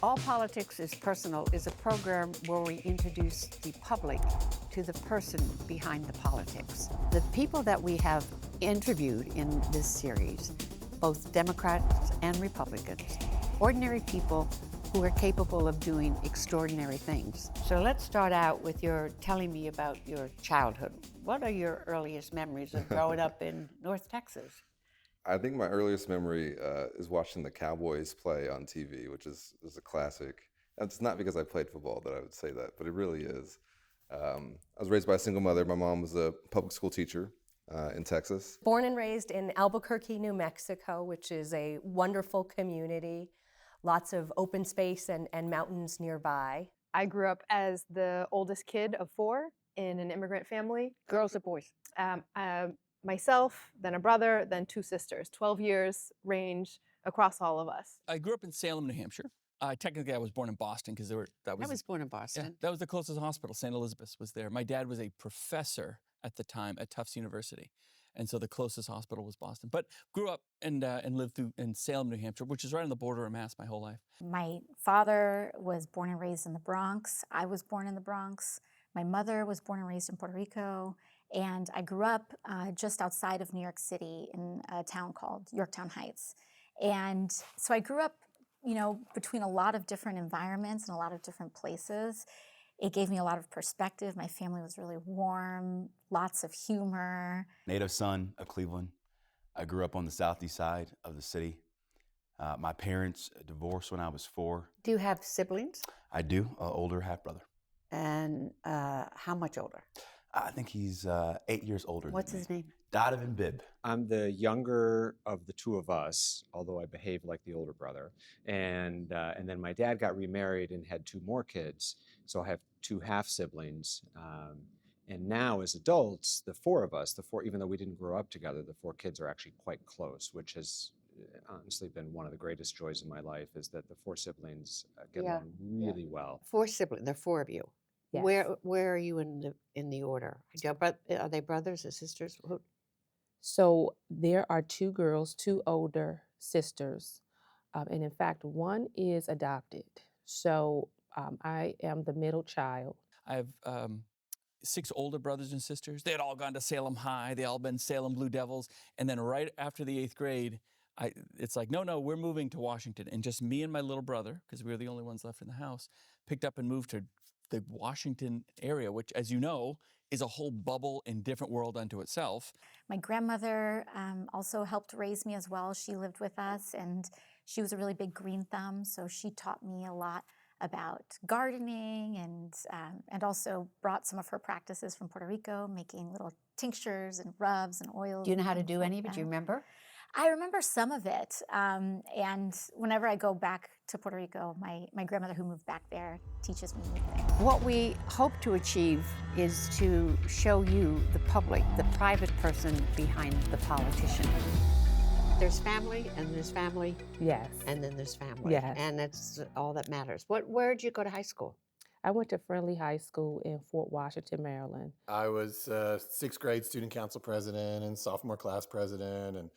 All Politics is Personal is a program where we introduce the public to the person behind the politics. The people that we have interviewed in this series, both Democrats and Republicans, ordinary people who are capable of doing extraordinary things. So let's start out with your telling me about your childhood. What are your earliest memories of growing up in North Texas? I think my earliest memory is watching the Cowboys play on TV, which is a classic. It's not because I played football that I would say that, but it really is. I was raised by a single mother. My mom was a public school teacher in Texas. Born and raised in Albuquerque, New Mexico, which is a wonderful community. Lots of open space and mountains nearby. I grew up as the oldest kid of 4 in an immigrant family. Girls or boys? Myself, then a brother, then 2 sisters. 12 years range across all of us. I grew up in Salem, New Hampshire. Technically, I was born in Boston because I was born in Boston. Yeah, that was the closest hospital. St. Elizabeth's was there. My dad was a professor at the time at Tufts University, and so the closest hospital was Boston. But grew up and lived in Salem, New Hampshire, which is right on the border of Mass my whole life. My father was born and raised in the Bronx. I was born in the Bronx. My mother was born and raised in Puerto Rico. And I grew up just outside of New York City in a town called Yorktown Heights. And so I grew up, between a lot of different environments and a lot of different places. It gave me a lot of perspective. My family was really warm, lots of humor. Native son of Cleveland. I grew up on the southeast side of the city. My parents divorced when I was 4. Do you have siblings? I do, an older half-brother. And how much older? I think he's 8 years older What's than me. his name? Donovan Bibb. I'm the younger of the 2 of us, although I behave like the older brother. And then my dad got remarried and had 2 more kids. So I have 2 half siblings. And now as adults, the 4 of us, even though we didn't grow up together, the 4 kids are actually quite close, which has honestly been one of the greatest joys in my life, is that the 4 siblings get along really well. 4 siblings. There are 4 of you. Yes. Where are you in the order? Are they brothers or sisters? So there are 2 girls, 2 older sisters, and in fact, one is adopted. So I am the middle child. I have 6 older brothers and sisters. They had all gone to Salem High. They all been Salem Blue Devils. And then right after the 8th grade, it's like, no, we're moving to Washington. And just me and my little brother, because we were the only ones left in the house, picked up and moved to the Washington area, which, as you know, is a whole bubble and different world unto itself. My grandmother also helped raise me as well. She lived with us, and she was a really big green thumb, so she taught me a lot about gardening and also brought some of her practices from Puerto Rico, making little tinctures and rubs and oils. Do you know how to and do things any like of it? Do you that. remember? I remember some of it, and whenever I go back to Puerto Rico, my grandmother who moved back there teaches me new things. What we hope to achieve is to show you, the public, the private person behind the politician. There's family, and there's family, Yes. and then there's family. Yes. And that's all that matters. Where did you go to high school? I went to Friendly High School in Fort Washington, Maryland. I was 6th grade student council president and sophomore class president and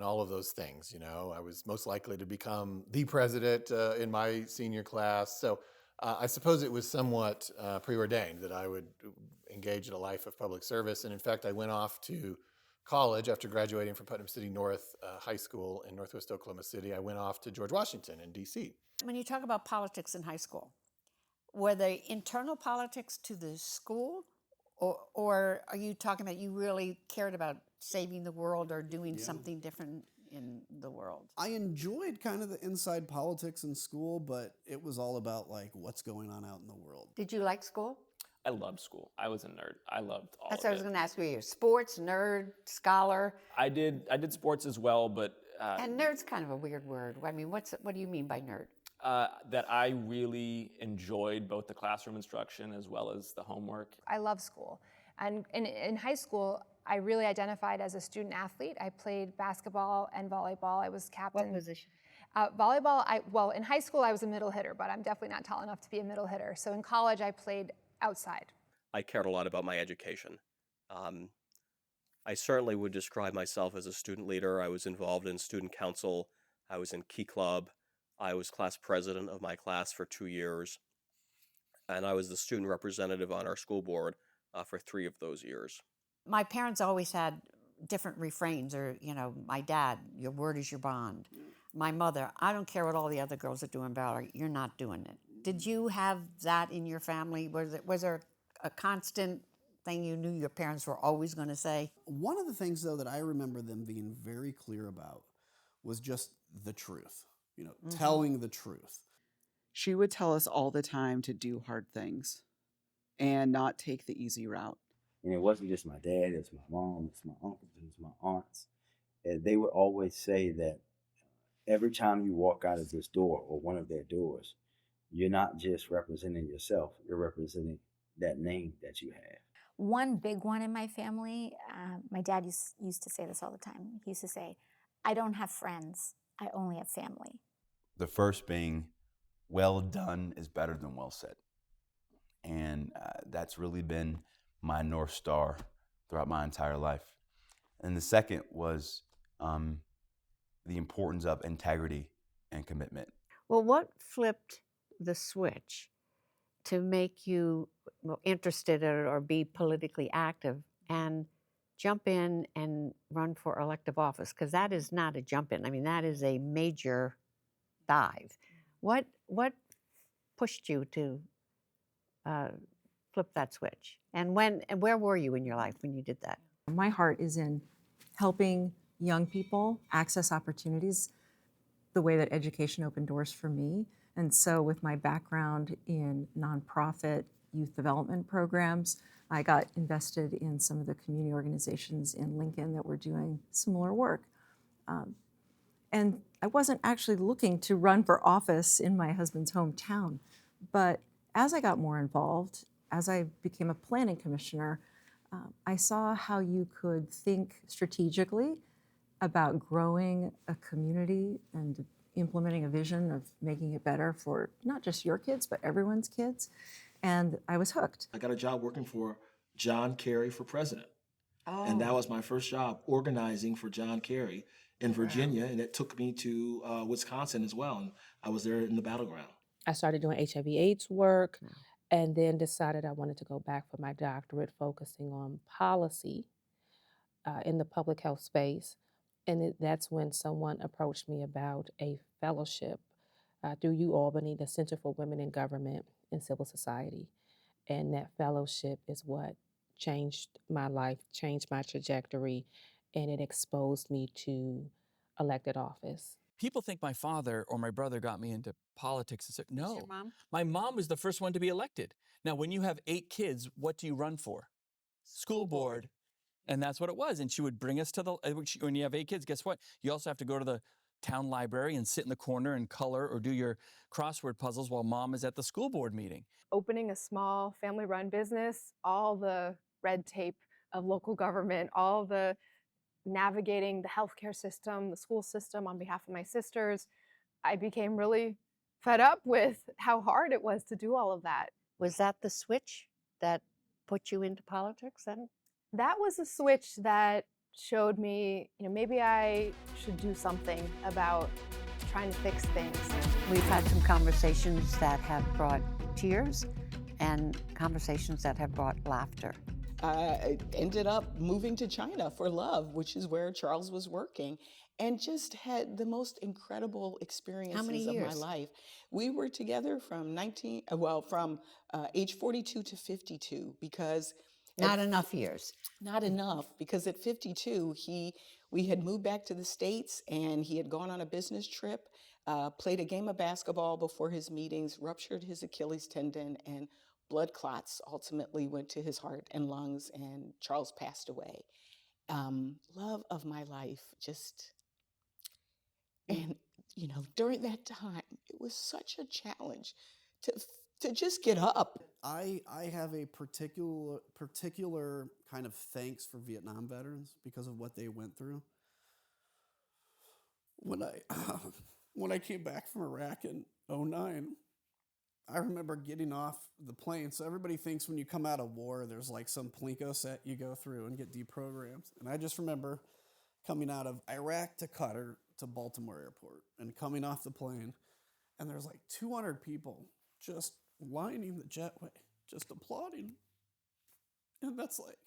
all of those things. I was most likely to become the president in my senior class. So I suppose it was somewhat preordained that I would engage in a life of public service. And in fact, I went off to college after graduating from Putnam City North High School in Northwest Oklahoma City. I went off to George Washington in D.C. When you talk about politics in high school, were they internal politics to the school, or are you talking about you really cared about saving the world or doing something different in the world? I enjoyed kind of the inside politics in school, but it was all about like what's going on out in the world. Did you like school? I loved school. I was a nerd. I loved all That's of what I it. was going to ask you. Sports, nerd, scholar. I did sports as well, but And nerd's kind of a weird word. I mean, what do you mean by nerd? that I really enjoyed both the classroom instruction as well as the homework. I love school. And in high school, I really identified as a student athlete. I played basketball and volleyball. I was captain. What position? Volleyball, well, in high school I was a middle hitter, but I'm definitely not tall enough to be a middle hitter. So in college I played outside. I cared a lot about my education. I certainly would describe myself as a student leader. I was involved in student council. I was in Key Club. I was class president of my class for 2 years, and I was the student representative on our school board for 3 of those years. My parents always had different refrains, or, my dad, your word is your bond. My mother, I don't care what all the other girls are doing, Valerie, you're not doing it. Did you have that in your family? Was there a constant thing you knew your parents were always going to say? One of the things, though, that I remember them being very clear about was just the truth, telling the truth. She would tell us all the time to do hard things and not take the easy route. And it wasn't just my dad, it was my mom, it's my uncles, it was my aunts. And they would always say that every time you walk out of this door or one of their doors, you're not just representing yourself, you're representing that name that you have. One big one in my family, my dad used to say this all the time. He used to say, I don't have friends, I only have family. The first being, well done is better than well said. And that's really been my North Star throughout my entire life. And the second was the importance of integrity and commitment. Well, what flipped the switch to make you interested or be politically active and jump in and run for elective office? Because that is not a jump in. I mean, that is a major dive. What pushed you to flip that switch? And where were you in your life when you did that? My heart is in helping young people access opportunities the way that education opened doors for me. And so with my background in nonprofit youth development programs, I got invested in some of the community organizations in Lincoln that were doing similar work. And I wasn't actually looking to run for office in my husband's hometown. But as I got more involved, as I became a planning commissioner, I saw how you could think strategically about growing a community and implementing a vision of making it better for not just your kids, but everyone's kids. And I was hooked. I got a job working for John Kerry for president. And that was my first job, organizing for John Kerry in Virginia. And it took me to Wisconsin as well. And I was there in the battleground. I started doing HIV/AIDS work and then decided I wanted to go back for my doctorate, focusing on policy in the public health space. And that's when someone approached me about a fellowship through UAlbany, the Center for Women in Government and Civil Society. And that fellowship is what changed my life, changed my trajectory, and it exposed me to elected office. People think my father or my brother got me into politics. No, your mom? My mom was the first one to be elected. Now, when you have 8 kids, what do you run for? School board. And that's what it was. And she would bring us to when you have 8 kids, guess what? You also have to go to the town library and sit in the corner and color or do your crossword puzzles while mom is at the school board meeting. Opening a small family-run business, all the red tape of local government, all the navigating the healthcare system, the school system on behalf of my sisters, I became really fed up with how hard it was to do all of that. Was that the switch that put you into politics then? That was a switch that showed me, maybe I should do something about trying to fix things. We've had some conversations that have brought tears and conversations that have brought laughter. I ended up moving to China for love, which is where Charles was working, and just had the most incredible experiences of my life. We were together from age 42 to 52 because not enough years. Not enough, because at 52, we had moved back to the States and he had gone on a business trip, played a game of basketball before his meetings, ruptured his Achilles tendon, and blood clots ultimately went to his heart and lungs, and Charles passed away. Love of my life, and during that time, it was such a challenge to just get up. I have a particular kind of thanks for Vietnam veterans because of what they went through. When I came back from Iraq in 2009, I remember getting off the plane. So everybody thinks when you come out of war, there's like some Plinko set you go through and get deprogrammed. And I just remember coming out of Iraq to Qatar to Baltimore airport and coming off the plane and there's like 200 people just lining the jetway, just applauding. And that's like,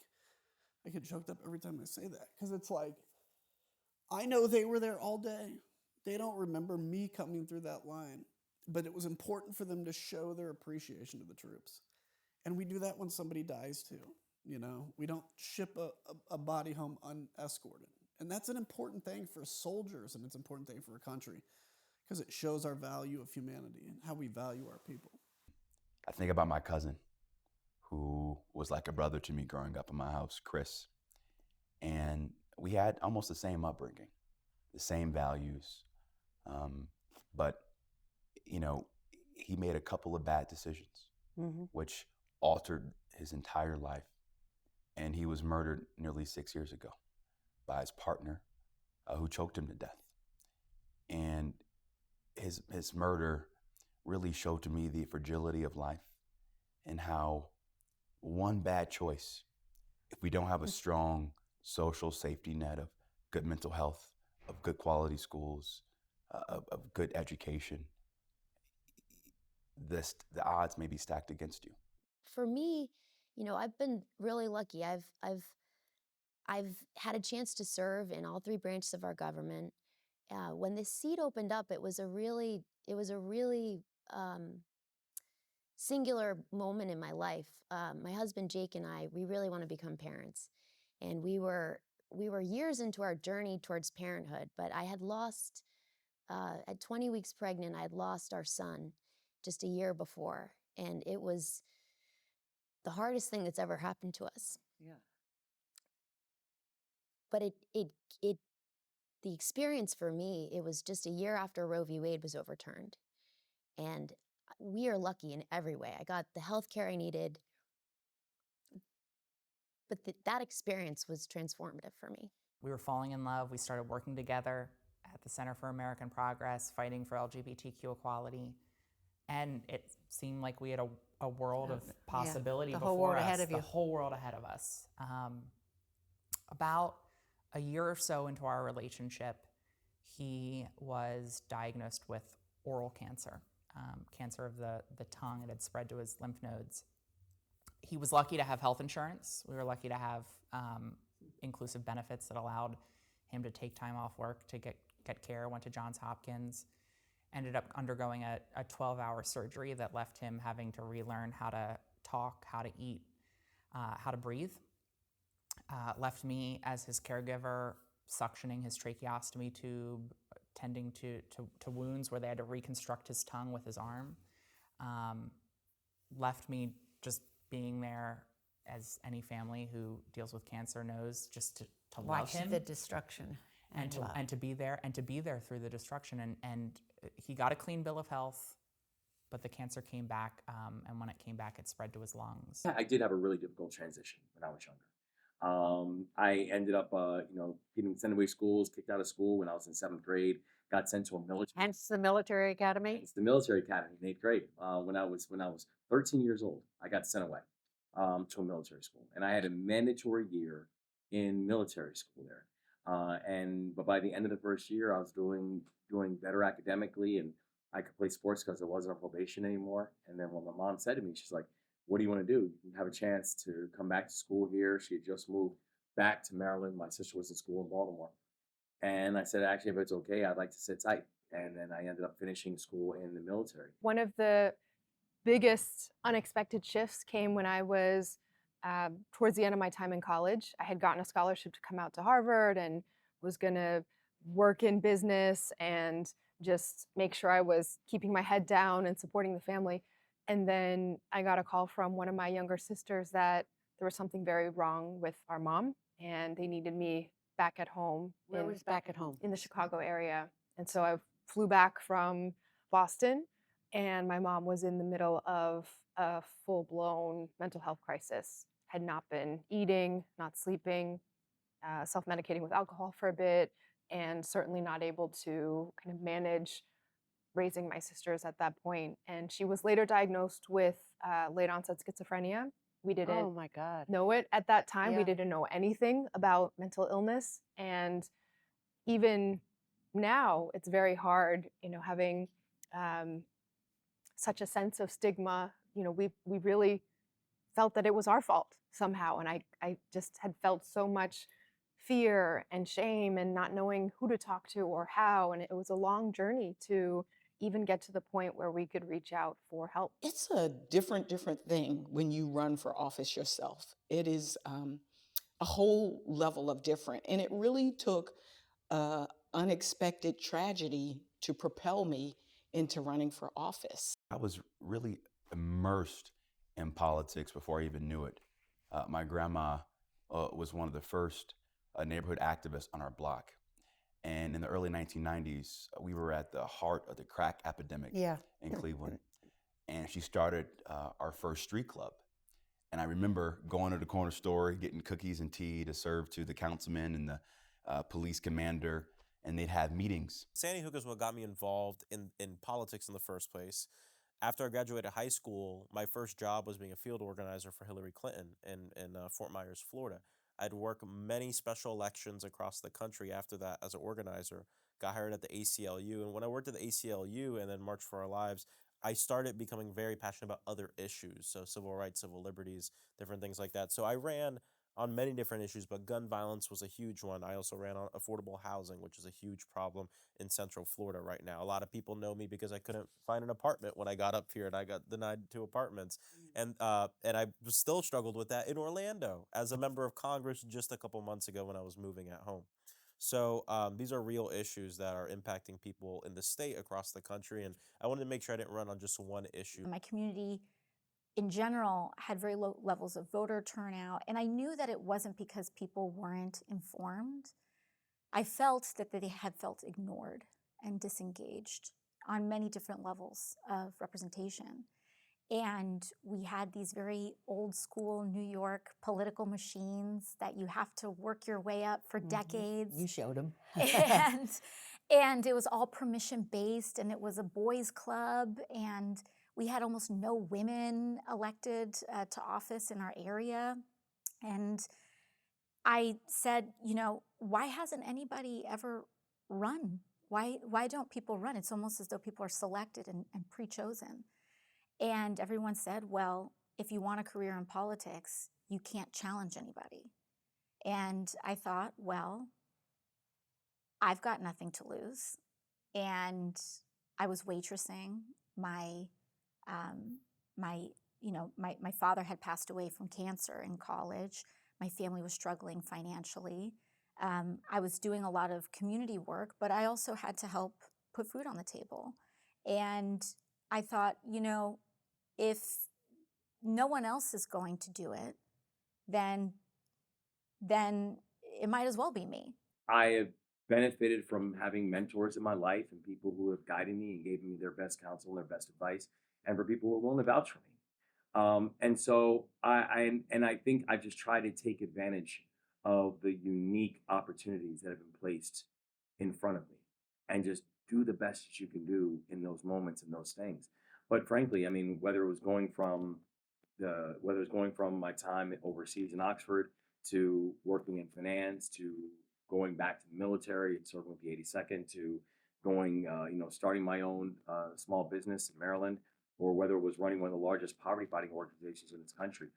I get choked up every time I say that, because it's like, I know they were there all day. They don't remember me coming through that line, but it was important for them to show their appreciation to the troops. And we do that when somebody dies too. You know, we don't ship a body home unescorted. And that's an important thing for soldiers, and it's an important thing for a country, because it shows our value of humanity and how we value our people. I think about my cousin, who was like a brother to me growing up in my house, Chris. And we had almost the same upbringing, the same values. But, you know, he made a couple of bad decisions, which altered his entire life. And he was murdered nearly 6 years ago by his partner, who choked him to death. And his murder really showed to me the fragility of life and how one bad choice, if we don't have a strong social safety net of good mental health, of good quality schools, of good education, the odds may be stacked against you. For me, you know, I've been really lucky. I've had a chance to serve in all three branches of our government. When this seat opened up, it was a really singular moment in my life. My husband Jake and I, we really want to become parents, and we were years into our journey towards parenthood. But I had lost at 20 weeks pregnant, I had lost our son just a year before, and it was the hardest thing that's ever happened to us. Yeah. But the experience for me, it was just a year after Roe v. Wade was overturned. And we are lucky in every way. I got the health care I needed. But that experience was transformative for me. We were falling in love. We started working together at the Center for American Progress, fighting for LGBTQ equality. And it seemed like we had a world of possibility the whole before world us. ahead of you. The whole world ahead of us. About a year or so into our relationship, he was diagnosed with oral cancer, cancer of the tongue. It had spread to his lymph nodes. He was lucky to have health insurance. We were lucky to have inclusive benefits that allowed him to take time off work to get care. Went to Johns Hopkins, ended up undergoing a 12-hour surgery that left him having to relearn how to talk, how to eat, how to breathe. Left me as his caregiver, suctioning his tracheostomy tube, tending to wounds where they had to reconstruct his tongue with his arm. Left me just being there, as any family who deals with cancer knows, just to love Watch him. the destruction and to be there through the destruction. And he got a clean bill of health, but the cancer came back, and when it came back, it spread to his lungs. I did have a really difficult transition when I was younger. I ended up, getting sent away schools, kicked out of school when I was in 7th grade, got sent to a military. Hence the military academy? It's the military academy in 8th grade. When I was 13 years old, I got sent away to a military school. And I had a mandatory year in military school there. But by the end of the first year, I was doing better academically, and I could play sports because I wasn't on probation anymore. And then when my mom said to me, she's like, "What do you want to do? You have a chance to come back to school here." She had just moved back to Maryland. My sister was in school in Baltimore. And I said, actually, if it's okay, I'd like to sit tight. And then I ended up finishing school in the military. One of the biggest unexpected shifts came when I was towards the end of my time in college. I had gotten a scholarship to come out to Harvard and was going to work in business and just make sure I was keeping my head down and supporting the family. And then I got a call from one of my younger sisters that there was something very wrong with our mom, and they needed me back at home. Where was back at home? In the Chicago area. And so I flew back from Boston, and my mom was in the middle of a full-blown mental health crisis. Had not been eating, not sleeping, self-medicating with alcohol for a bit, and certainly not able to kind of manage raising my sisters at that point. And she was later diagnosed with late onset schizophrenia. We didn't Oh my God. know it at that time. Yeah. We didn't know anything about mental illness. And even now, it's very hard, having such a sense of stigma. You know, we really felt that it was our fault somehow. And I just had felt so much fear and shame and not knowing who to talk to or how. And it was a long journey to even get to the point where we could reach out for help. It's a different thing when you run for office yourself. It is a whole level of different. And it really took unexpected tragedy to propel me into running for office. I was really immersed in politics before I even knew it. My grandma was one of the first neighborhood activists on our block. And in the early 1990s, we were at the heart of the crack epidemic in Cleveland. And she started our first street club. And I remember going to the corner store, getting cookies and tea to serve to the councilman and the police commander, and they'd have meetings. Sandy Hook is what got me involved in politics in the first place. After I graduated high school, my first job was being a field organizer for Hillary Clinton in Fort Myers, Florida. I'd worked many special elections across the country after that as an organizer, got hired at the ACLU. And when I worked at the ACLU and then March for Our Lives, I started becoming very passionate about other issues. So civil rights, civil liberties, different things like that. So I ran on many different issues, but gun violence was a huge one. I also ran on affordable housing, which is a huge problem in Central Florida right now. A lot of people know me because I couldn't find an apartment when I got up here, and I got denied 2 apartments. And I still struggled with that in Orlando as a member of Congress just a couple months ago when I was moving at home. So these are real issues that are impacting people in the state, across the country, and I wanted to make sure I didn't run on just one issue. My community in general had very low levels of voter turnout, and I knew that it wasn't because people weren't informed. I felt that they had felt ignored and disengaged on many different levels of representation. And we had these very old school New York political machines that you have to work your way up for decades. You showed them. and it was all permission based, and it was a boys club, and we had almost no women elected to office in our area. And I said, you know, why hasn't anybody ever run? Why don't people run? It's almost as though people are selected and pre-chosen. And everyone said, well, if you want a career in politics, you can't challenge anybody. And I thought, well, I've got nothing to lose. And I was waitressing. My father had passed away from cancer in college. My family was struggling financially. I was doing a lot of community work, but I also had to help put food on the table. And I thought, you know, if no one else is going to do it, then it might as well be me. I have benefited from having mentors in my life and people who have guided me and gave me their best counsel and their best advice, and for people who are willing to vouch for me. And so I think I've just tried to take advantage of the unique opportunities that have been placed in front of me and just do the best that you can do in those moments and those things. But frankly, I mean, whether it was going from my time overseas in Oxford to working in finance to going back to the military and serving with the 82nd to going, starting my own small business in Maryland, or whether it was running one of the largest poverty fighting organizations in this country,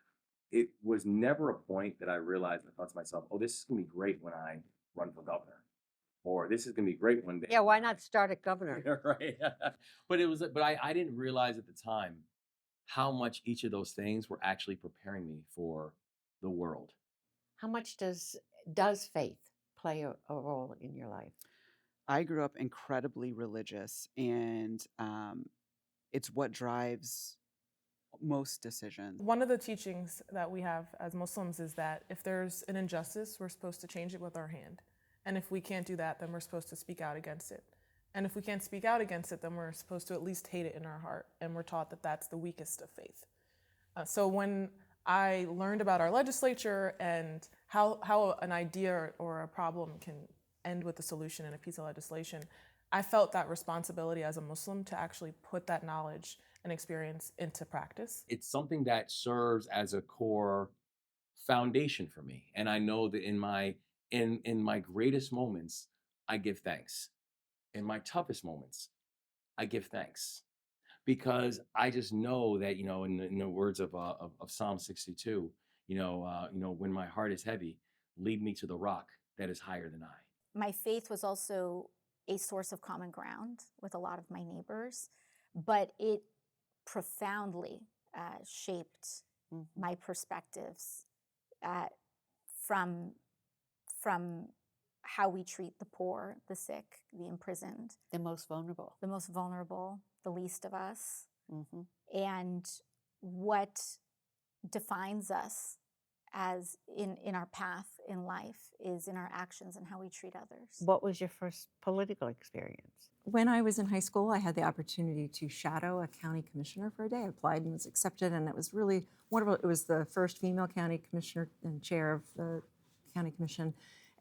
it was never a point that I realized, I thought to myself, oh, this is going to be great when I run for governor. Or this is going to be great one day. Yeah, why not start at governor? Right. But I didn't realize at the time how much each of those things were actually preparing me for the world. How much does faith play a role in your life? I grew up incredibly religious, and it's what drives most decisions. One of the teachings that we have as Muslims is that if there's an injustice, we're supposed to change it with our hand. And if we can't do that, then we're supposed to speak out against it. And if we can't speak out against it, then we're supposed to at least hate it in our heart. And we're taught that that's the weakest of faith. So when I learned about our legislature and how an idea or a problem can end with a solution in a piece of legislation, I felt that responsibility as a Muslim to actually put that knowledge and experience into practice. It's something that serves as a core foundation for me. And I know that in my greatest moments, I give thanks. In my toughest moments, I give thanks because I just know that, in the words of Psalm 62, when my heart is heavy, lead me to the rock that is higher than I. My faith was also a source of common ground with a lot of my neighbors, but it profoundly shaped my perspectives from how we treat the poor, the sick, the imprisoned, The most vulnerable. the least of us, and what defines us as in our path in life is in our actions and how we treat others. What was your first political experience? When I was in high school, I had the opportunity to shadow a county commissioner for a day. I applied and was accepted, and it was really wonderful. It was the first female county commissioner and chair of the county commission.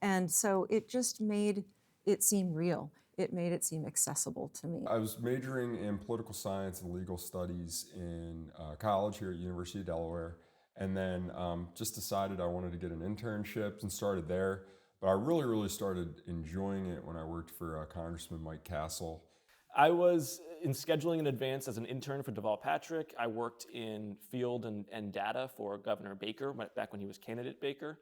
And so it just made it seem real. It made it seem accessible to me. I was majoring in political science and legal studies in college here at University of Delaware. And then just decided I wanted to get an internship and started there. But I really started enjoying it when I worked for Congressman Mike Castle. I was in scheduling in advance as an intern for Deval Patrick. I worked in field and data for Governor Baker back when he was candidate Baker.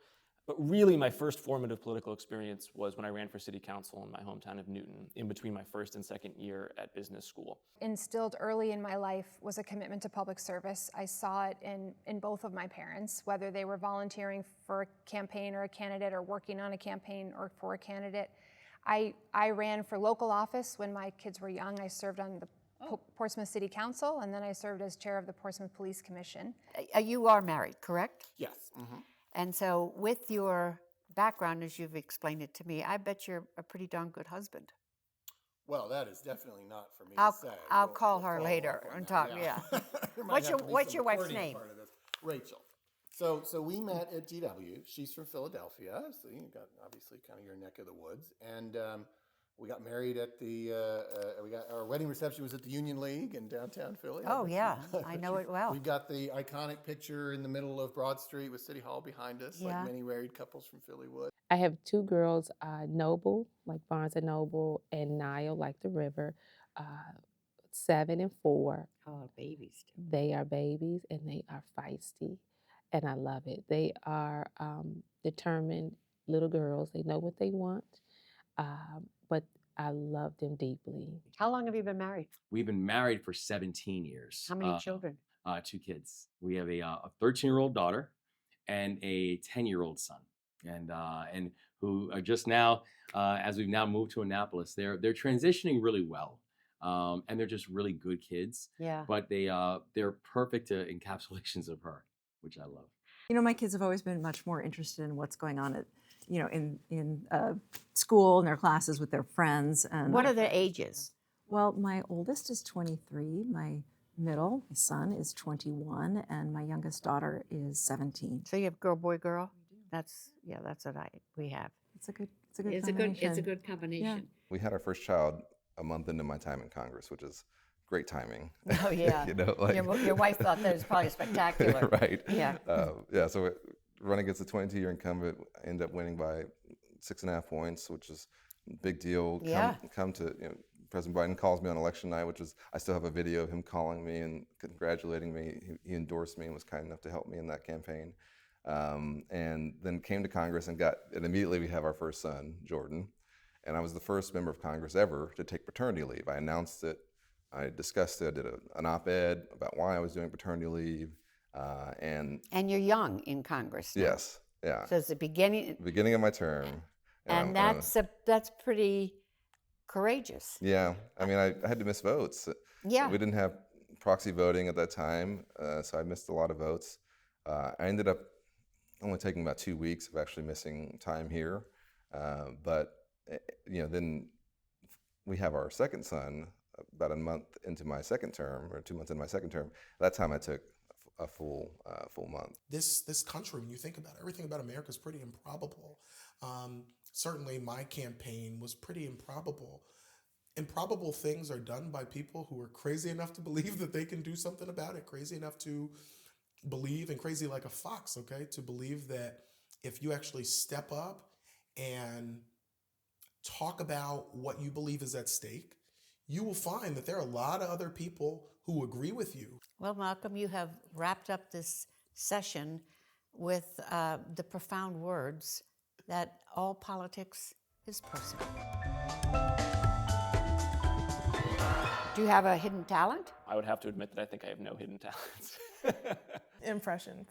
But really, my first formative political experience was when I ran for city council in my hometown of Newton, in between my first and second year at business school. Instilled early in my life was a commitment to public service. I saw it in both of my parents, whether they were volunteering for a campaign or a candidate or working on a campaign or for a candidate. I ran for local office when my kids were young. I served on the Portsmouth City Council, and then I served as chair of the Portsmouth Police Commission. You are married, correct? Yes. And so with your background, as you've explained it to me, I bet you're a pretty darn good husband. Well, that is definitely not for me I'll to say. I'll We'll call her follow later up on and that, talk. Yeah. There might What's have your to be What's some your wife's recording name? part of this. Rachel. So we met at GW. She's from Philadelphia, so you got obviously kind of your neck of the woods, and we got married at the. Our wedding reception was at the Union League in downtown Philly. Oh yeah, I know it well. We've got the iconic picture in the middle of Broad Street with City Hall behind us, Yeah. like many married couples from Philly would. I have two girls, Noble, like Barnes and Noble, and Nile, like the river, 7 and 4. Oh, babies. They are babies and they are feisty, and I love it. They are determined little girls. They know what they want, but I love them deeply. How long have you been married? We've been married for 17 years. How many children? 2 kids. We have a 13-year-old daughter and a 10-year-old son. And who are just now, as we've now moved to Annapolis, they're transitioning really well, and they're just really good kids. Yeah. But they're perfect encapsulations of her, which I love. You know, my kids have always been much more interested in what's going on at, in school and their classes with their friends. And What are their ages? Well, my oldest is 23. My middle, my son, is 21, and my youngest daughter is 17. So you have girl, boy, girl. That's what we have. It's a good combination. Yeah. We had our first child a month into my time in Congress, which is great timing. Oh yeah. Your wife thought that was probably spectacular. Right. Yeah. So running against the 22-year incumbent, I ended up winning by 6.5 points, which is a big deal. Yeah. Come to President Biden calls me on election night, I still have a video of him calling me and congratulating me. He endorsed me and was kind enough to help me in that campaign. And then came to Congress and immediately we have our first son, Jordan. And I was the first member of Congress ever to take paternity leave. I announced it, I discussed it, I did an op-ed about why I was doing paternity leave. And you're young in Congress now. Yes, yeah. So it's the beginning of my term. And that's pretty courageous. Yeah, I mean, I had to miss votes. Yeah. We didn't have proxy voting at that time, so I missed a lot of votes. I ended up only taking about 2 weeks of actually missing time here. But then we have our second son about a month into my second term, or 2 months into my second term. That time I took a full month. This country, when you think about it, everything about America is pretty improbable. Certainly my campaign was pretty improbable. Improbable things are done by people who are crazy enough to believe that they can do something about it, crazy enough to believe, and crazy like a fox, okay, to believe that if you actually step up and talk about what you believe is at stake, you will find that there are a lot of other people who agree with you. Well, Malcolm, you have wrapped up this session with the profound words that all politics is personal. Do you have a hidden talent? I would have to admit that I think I have no hidden talents. Impressions.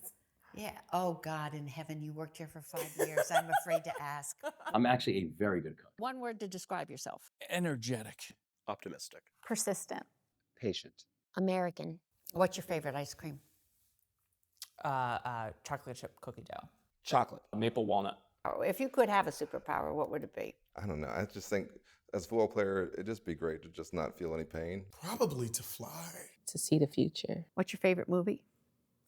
Yeah. Oh, God in heaven, you worked here for 5 years. I'm afraid to ask. I'm actually a very good cook. One word to describe yourself. Energetic. Optimistic. Persistent. Patient. American. What's your favorite ice cream? Chocolate chip cookie dough. Chocolate. Maple walnut. Oh, if you could have a superpower, what would it be? I don't know. I just think as a football player, it'd just be great to just not feel any pain. Probably to fly. To see the future. What's your favorite movie?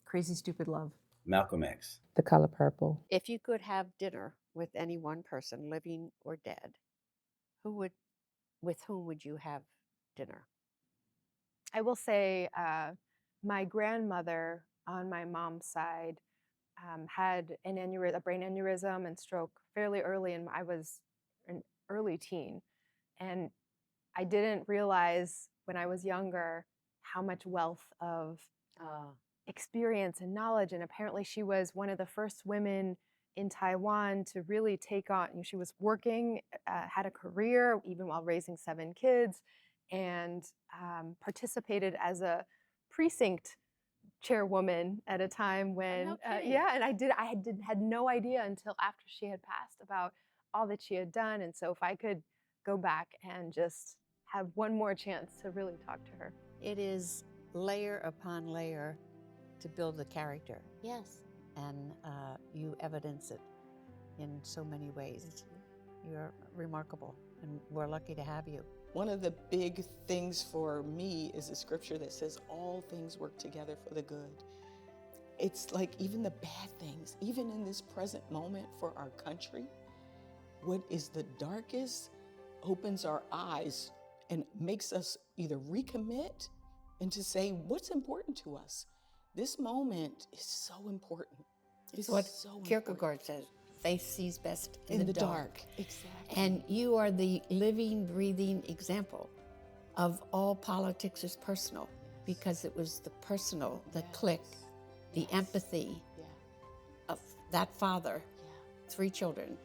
Crazy Stupid Love. Malcolm X. The Color Purple. If you could have dinner with any one person, living or dead, with whom would you have dinner? I will say my grandmother on my mom's side had a brain aneurysm and stroke fairly early, and I was an early teen. And I didn't realize when I was younger how much wealth of experience and knowledge, and apparently she was one of the first women in Taiwan to really take on, she was working, had a career, even while raising 7 kids, and participated as a precinct chairwoman at a time when, and I had no idea until after she had passed about all that she had done. And so if I could go back and just have one more chance to really talk to her. It is layer upon layer to build the character. Yes. And you evidence it in so many ways. You're remarkable, and we're lucky to have you. One of the big things for me is a scripture that says all things work together for the good. It's like even the bad things, even in this present moment for our country, what is the darkest opens our eyes and makes us either recommit and to say what's important to us. This moment is so important. It's what so Kierkegaard says, faith sees best in the dark. Exactly. And you are the living, breathing example of all politics is personal, because it was the personal, the click, the empathy of that father, 3 children,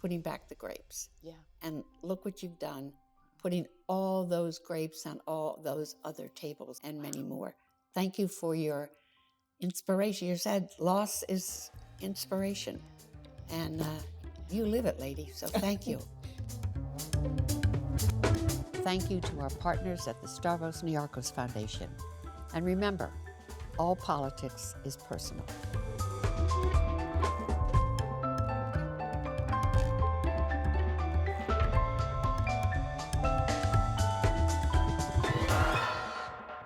putting back the grapes. Yeah. And look what you've done, putting all those grapes on all those other tables and many more. Thank you for your inspiration. You said loss is inspiration. And you live it, lady, so thank you. Thank you to our partners at the Stavros Niarchos Foundation. And remember, all politics is personal.